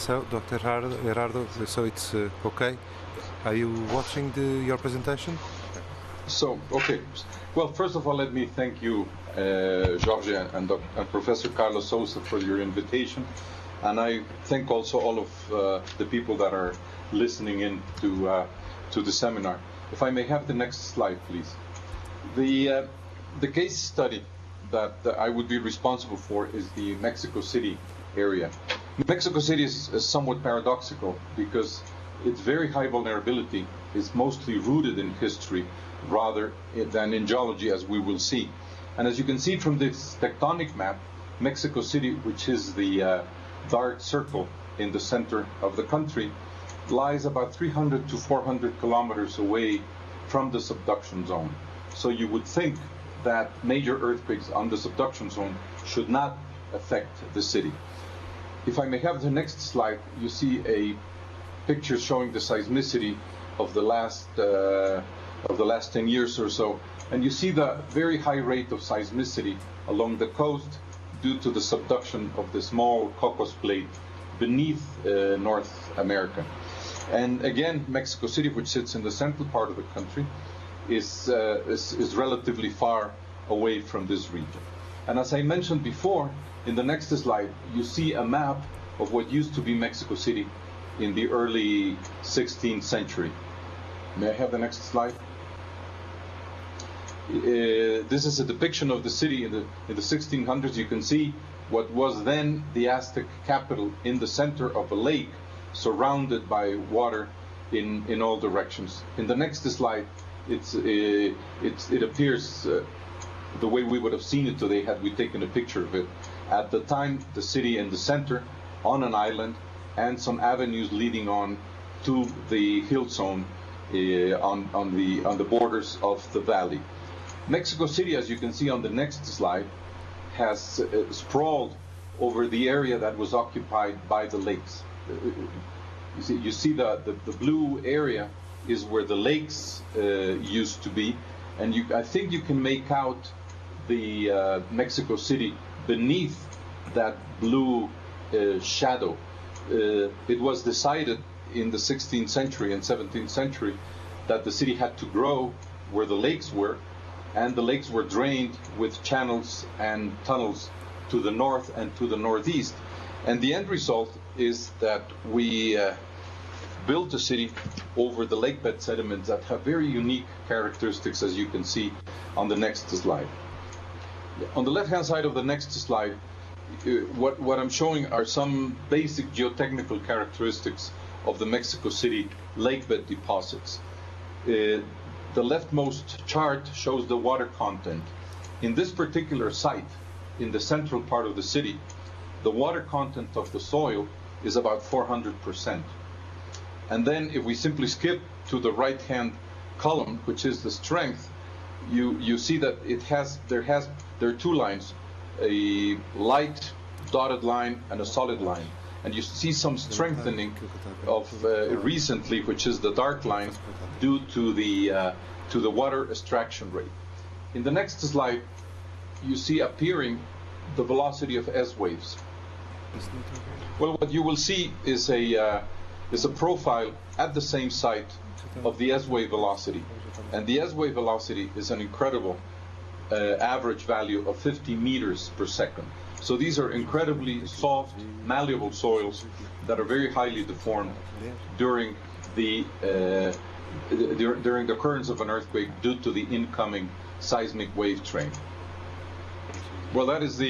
So, Dr. Gerardo, so it's okay. Are you watching your presentation? So, okay. Well, first of all, let me thank you, Jorge and Professor Carlos Sousa, for your invitation. And I thank also all of the people that are listening in to the seminar. If I may have the next slide, please. The case study that I would be responsible for is the Mexico City area. Mexico City is somewhat paradoxical because its very high vulnerability is mostly rooted in history rather than in geology, as we will see. And as you can see from this tectonic map, Mexico City, which is the dark circle in the center of the country, lies about 300 to 400 kilometers away from the subduction zone. So you would think that major earthquakes on the subduction zone should not affect the city. If I may have the next slide, you see a picture showing the seismicity of the last 10 years or so, and you see the very high rate of seismicity along the coast due to the subduction of the small Cocos Plate beneath North America. And again, Mexico City, which sits in the central part of the country, is relatively far away from this region. And as I mentioned before, in the next slide, you see a map of what used to be Mexico City in the early 16th century. May I have the next slide? This is a depiction of the city in the 1600s. You can see what was then the Aztec capital in the center of a lake, surrounded by water in all directions. In the next slide, it appears the way we would have seen it today had we taken a picture of it. At the time, the city in the center, on an island, and some avenues leading on to the hill zone on the borders of the valley. Mexico City, as you can see on the next slide, has sprawled over the area that was occupied by the lakes. You see the blue area is where the lakes used to be, and I think you can make out the Mexico City beneath that blue shadow. It was decided in the 16th century and 17th century that the city had to grow where the lakes were, and the lakes were drained with channels and tunnels to the north and to the northeast. And the end result is that we built a city over the lake bed sediments that have very unique characteristics, as you can see on the next slide. On the left-hand side of the next slide, what I'm showing are some basic geotechnical characteristics of the Mexico City lakebed deposits. The leftmost chart shows the water content. In this particular site, in the central part of the city, the water content of the soil is about 400%. And then if we simply skip to the right-hand column, which is the strength, you see that there are two lines, a light dotted line and a solid line. And you see some strengthening of recently, which is the dark line, due to the water extraction rate. In the next slide, you see appearing the velocity of S waves. Well, what you will see is a profile at the same site of the S wave velocity, and the S wave velocity is an incredible average value of 50 meters per second. So these are incredibly soft, malleable soils that are very highly deformed during the occurrence of an earthquake due to the incoming seismic wave train. Well, that is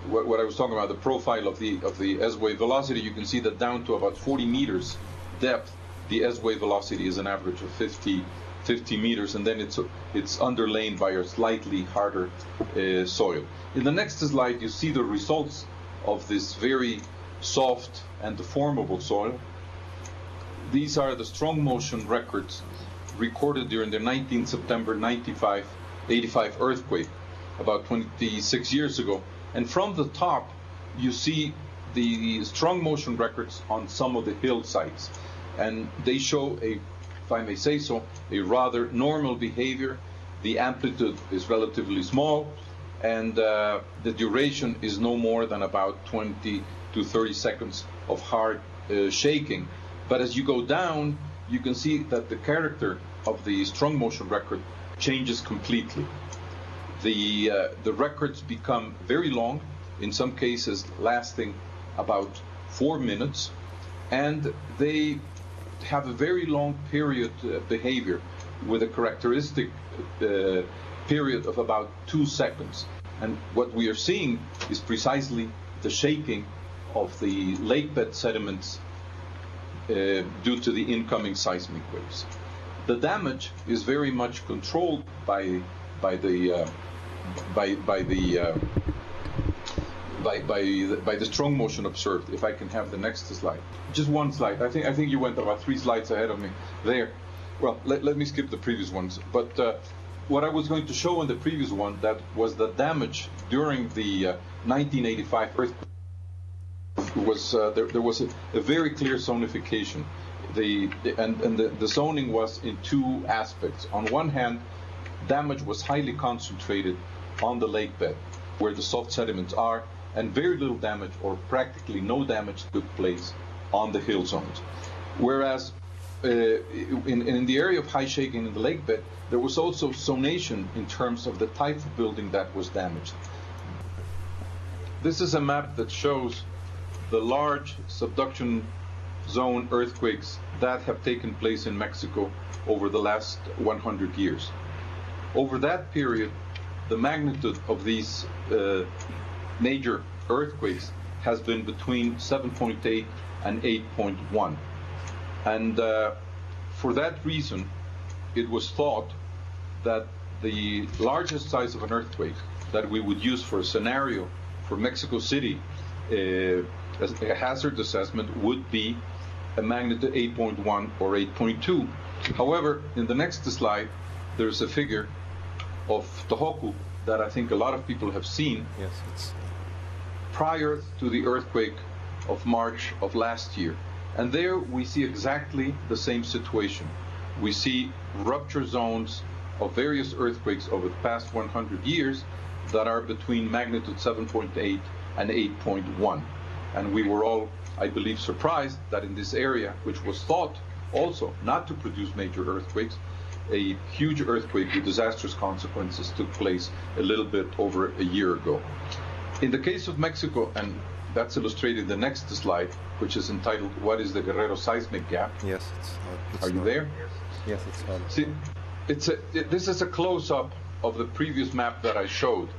what I was talking about, the profile of the S wave velocity. You can see that down to about 40 meters depth, the S wave velocity is an average of 50 meters, and then it's underlain by a slightly harder soil. In the next slide, you see the results of this very soft and deformable soil. These are the strong motion records recorded during the 19th September 85 earthquake, about 26 years ago. And from the top, you see the strong motion records on some of the hill sites. And they show if I may say so, a rather normal behavior. The amplitude is relatively small, and the duration is no more than about 20 to to 30 seconds of hard shaking. But as you go down, you can see that the character of the strong motion record changes completely. The records become very long, in some cases lasting about 4 minutes, and they have a very long period behavior with a characteristic period of about 2 seconds. And what we are seeing is precisely the shaking of the lake bed sediments due to the incoming seismic waves. The damage is very much controlled by the strong motion observed. If I can have the next slide, just one slide. I think you went about 3 slides ahead of me there. Well, let me skip the previous ones. But what I was going to show in the previous one, that was the damage during the 1985 earthquake. Was there was a very clear zonification. The zoning was in 2 aspects. On one hand, damage was highly concentrated on the lake bed, where the soft sediments are, and very little damage or practically no damage took place on the hill zones. Whereas in the area of high shaking in the lake bed, there was also zonation in terms of the type of building that was damaged. This is a map that shows the large subduction zone earthquakes that have taken place in Mexico over the last 100 years. Over that period, the magnitude of these major earthquakes has been between 7.8 and 8.1. And for that reason, it was thought that the largest size of an earthquake that we would use for a scenario for Mexico City as a hazard assessment would be a magnitude 8.1 or 8.2. However, in the next slide, there's a figure of Tohoku that I think a lot of people have seen. Yes, it's Prior to the earthquake of March of last year. And there we see exactly the same situation. We see rupture zones of various earthquakes over the past 100 years that are between magnitude 7.8 and 8.1. And we were all, I believe, surprised that in this area, which was thought also not to produce major earthquakes, a huge earthquake with disastrous consequences took place a little bit over a year ago. In the case of Mexico, and that's illustrated in the next slide, which is entitled, "What is the Guerrero Seismic Gap?" yes, Are you there? Yes, it's on. See, this is a close-up of the previous map that I showed,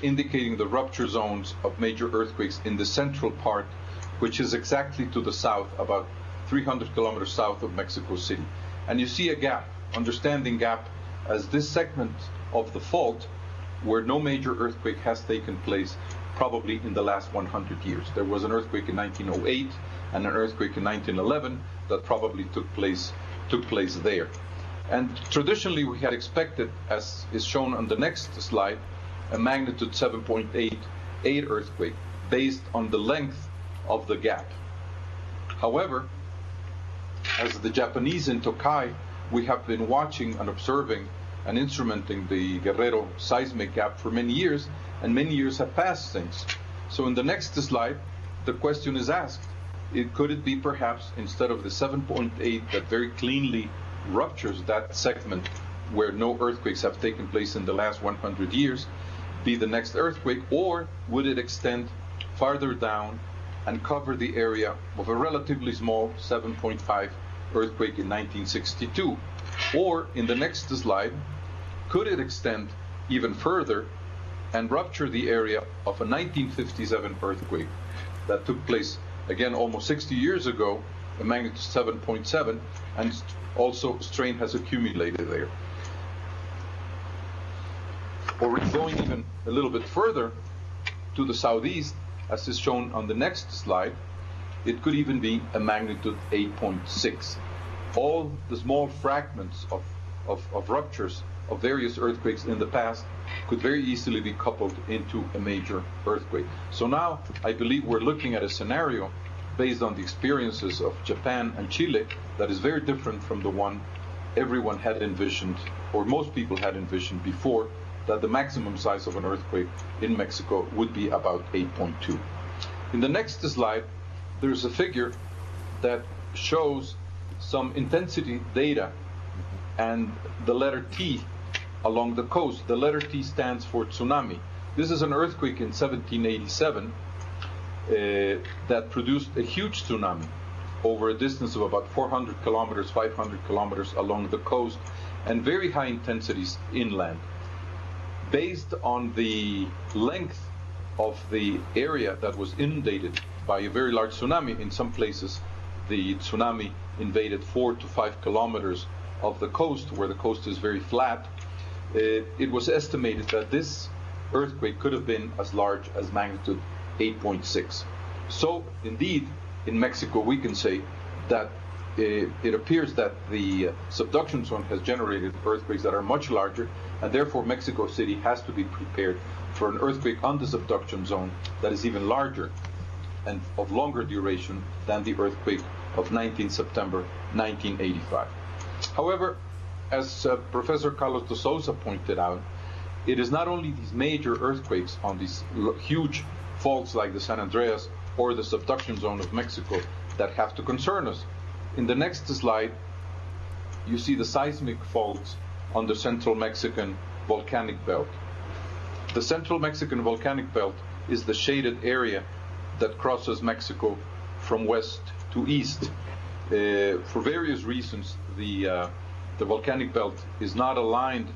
indicating the rupture zones of major earthquakes in the central part, which is exactly to the south, about 300 kilometers south of Mexico City. And you see a gap, understanding gap, as this segment of the fault where no major earthquake has taken place probably in the last 100 years. There was an earthquake in 1908 and an earthquake in 1911 that probably took place there. And traditionally we had expected, as is shown on the next slide, a magnitude 7.8 earthquake based on the length of the gap. However, as the Japanese in Tokai, we have been watching and observing and instrumenting the Guerrero seismic gap for many years, and many years have passed since. So in the next slide, the question is asked, could it be perhaps, instead of the 7.8 that very cleanly ruptures that segment where no earthquakes have taken place in the last 100 years, be the next earthquake, or would it extend farther down and cover the area of a relatively small 7.5 earthquake in 1962? Or, in the next slide, could it extend even further and rupture the area of a 1957 earthquake that took place, again, almost 60 years ago, a magnitude 7.7, and also strain has accumulated there? Or going even a little bit further to the southeast, as is shown on the next slide, it could even be a magnitude 8.6. All the small fragments of ruptures of various earthquakes in the past could very easily be coupled into a major earthquake. So now I believe we're looking at a scenario based on the experiences of Japan and Chile that is very different from the one everyone had envisioned, or most people had envisioned before, that the maximum size of an earthquake in Mexico would be about 8.2. In the next slide, there's a figure that shows some intensity data and the letter T along the coast. The letter T stands for tsunami. This is an earthquake in 1787 that produced a huge tsunami over a distance of about 400 kilometers, 500 kilometers along the coast, and very high intensities inland. Based on the length of the area that was inundated by a very large tsunami, in some places the tsunami invaded 4 to 5 kilometers of the coast, where the coast is very flat. It was estimated that this earthquake could have been as large as magnitude 8.6. So indeed, in Mexico we can say that it appears that the subduction zone has generated earthquakes that are much larger, and therefore Mexico City has to be prepared for an earthquake on the subduction zone that is even larger and of longer duration than the earthquake of 19 September 1985. However, as Professor Carlos de Souza pointed out, it is not only these major earthquakes on these huge faults like the San Andreas or the subduction zone of Mexico that have to concern us. In the next slide, you see the seismic faults on the central Mexican volcanic belt. The central Mexican volcanic belt is the shaded area that crosses Mexico from west to east. For various reasons, the volcanic belt is not aligned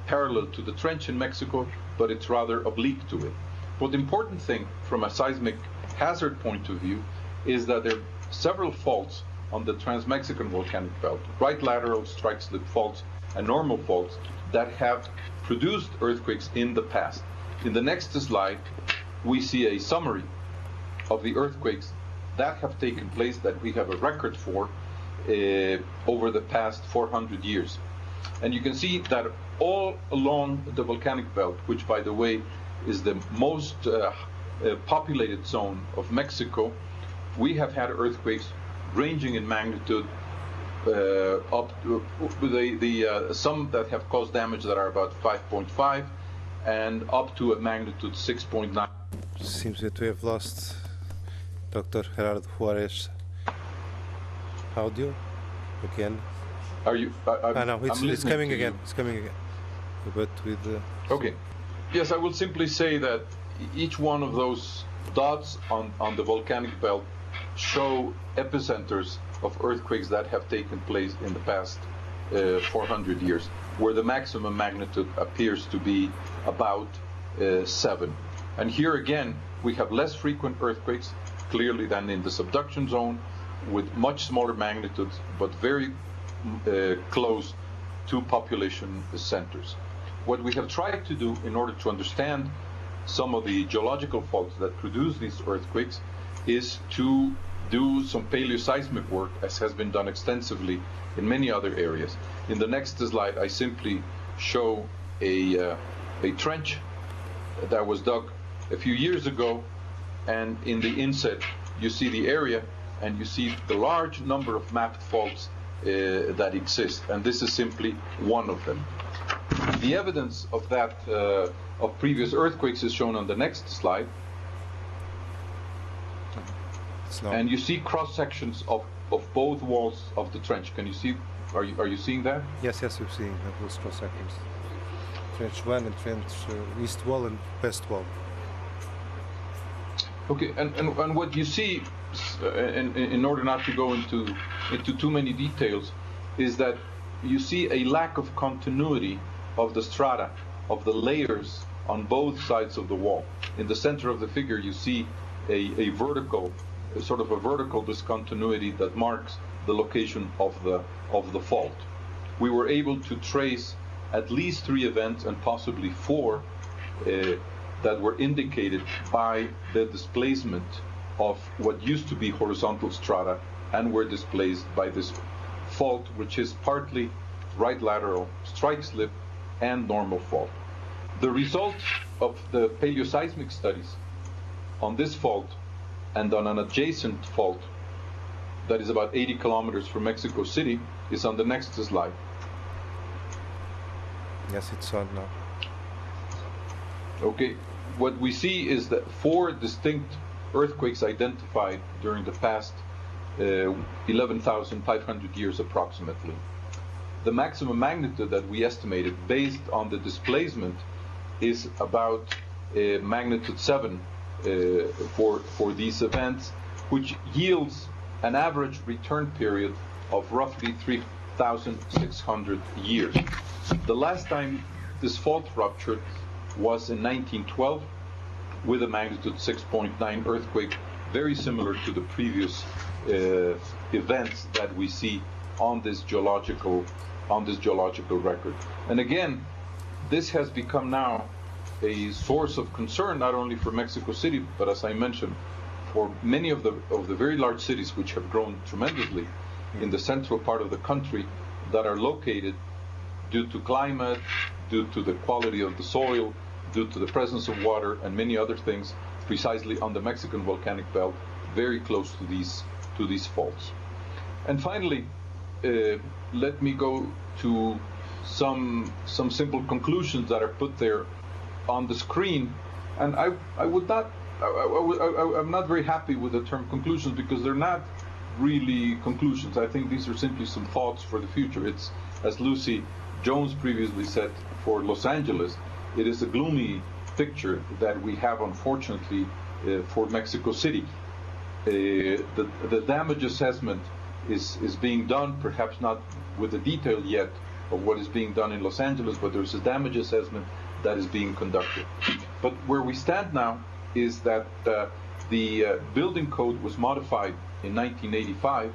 parallel to the trench in Mexico, but it's rather oblique to it. But the important thing from a seismic hazard point of view is that there are several faults on the trans-Mexican volcanic belt, right lateral strike-slip faults and normal faults that have produced earthquakes in the past. In the next slide, we see a summary of the earthquakes that have taken place, that we have a record for over the past 400 years. And you can see that all along the volcanic belt, which by the way is the most populated zone of Mexico, we have had earthquakes ranging in magnitude up to some that have caused damage that are about 5.5 and up to a magnitude 6.9. Seems that we have lost Dr. Gerardo Suárez audio again. Are you? No, it's coming again. It's coming again. But with okay. Yes, I will simply say that each one of those dots on the volcanic belt show epicenters of earthquakes that have taken place in the past 400 years, where the maximum magnitude appears to be about 7. And here again, we have less frequent earthquakes, clearly, than in the subduction zone, with much smaller magnitudes, but very close to population centers. What we have tried to do in order to understand some of the geological faults that produce these earthquakes is to do some paleoseismic work, as has been done extensively in many other areas. In the next slide, I simply show a trench that was dug a few years ago, and in the inset you see the area and you see the large number of mapped faults that exist, and this is simply one of them. The evidence of that of previous earthquakes is shown on the next slide. And you see cross sections of both walls of the trench. Can you see? Are you seeing that? Yes, we're seeing those cross sections. Trench 1 and trench east wall and west wall. Okay, and what you see, in order not to go into too many details, is that you see a lack of continuity of the strata, of the layers on both sides of the wall. In the center of the figure, you see a vertical, sort of a vertical discontinuity that marks the location of the fault. We were able to trace at least 3 events, and possibly 4, that were indicated by the displacement of what used to be horizontal strata and were displaced by this fault, which is partly right lateral strike slip and normal fault. The results of the paleoseismic studies on this fault and on an adjacent fault that is about 80 kilometers from Mexico City is on the next slide. Yes, it's on now. Okay, what we see is that 4 distinct earthquakes identified during the past 11,500 years approximately. The maximum magnitude that we estimated based on the displacement is about magnitude 7 for these events, which yields an average return period of roughly 3,600 years. The last time this fault ruptured was in 1912 with a magnitude 6.9 earthquake, very similar to the previous events that we see on this geological record. And again, this has become now a source of concern not only for Mexico City, but as I mentioned, for many of the very large cities which have grown tremendously in the central part of the country, that are located due to climate, due to the quality of the soil, due to the presence of water and many other things, precisely on the Mexican volcanic belt, very close to these faults. And finally, let me go to some simple conclusions that are put there on the screen. And I'm not very happy with the term conclusions, because they're not really conclusions. I think these are simply some thoughts for the future. It's, as Lucy Jones previously said, for Los Angeles, it is a gloomy picture that we have, unfortunately, for Mexico City. The damage assessment is being done, perhaps not with the detail yet of what is being done in Los Angeles, but there's a damage assessment that is being conducted. But where we stand now is that the building code was modified in 1985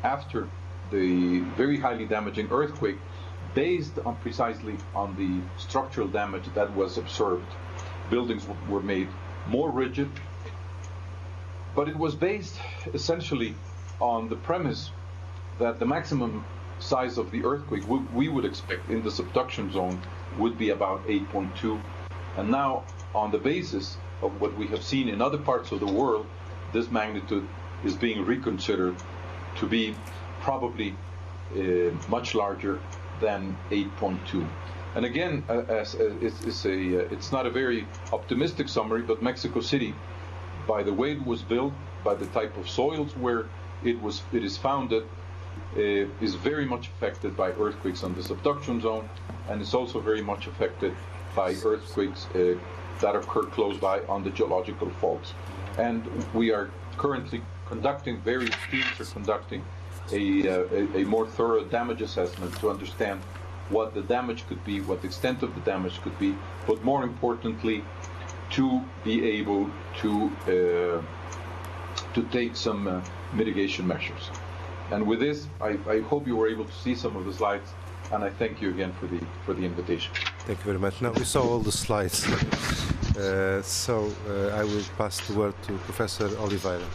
after the very highly damaging earthquake, based on precisely on the structural damage that was observed. Buildings were made more rigid, but it was based essentially on the premise that the maximum size of the earthquake we would expect in the subduction zone would be about 8.2. And now, on the basis of what we have seen in other parts of the world, this magnitude is being reconsidered to be probably much larger than 8.2. And again, it's not a very optimistic summary, but Mexico City, by the way it was built, by the type of soils where it is founded, is very much affected by earthquakes on the subduction zone, and is also very much affected by earthquakes that occur close by on the geological faults. And we are currently conducting, various teams are conducting a more thorough damage assessment to understand what the damage could be, what the extent of the damage could be, but more importantly, to be able to take some mitigation measures. And with this, I hope you were able to see some of the slides, and I thank you again for the invitation. Thank you very much. Now, we saw all the slides, so I will pass the word to Professor Oliveira.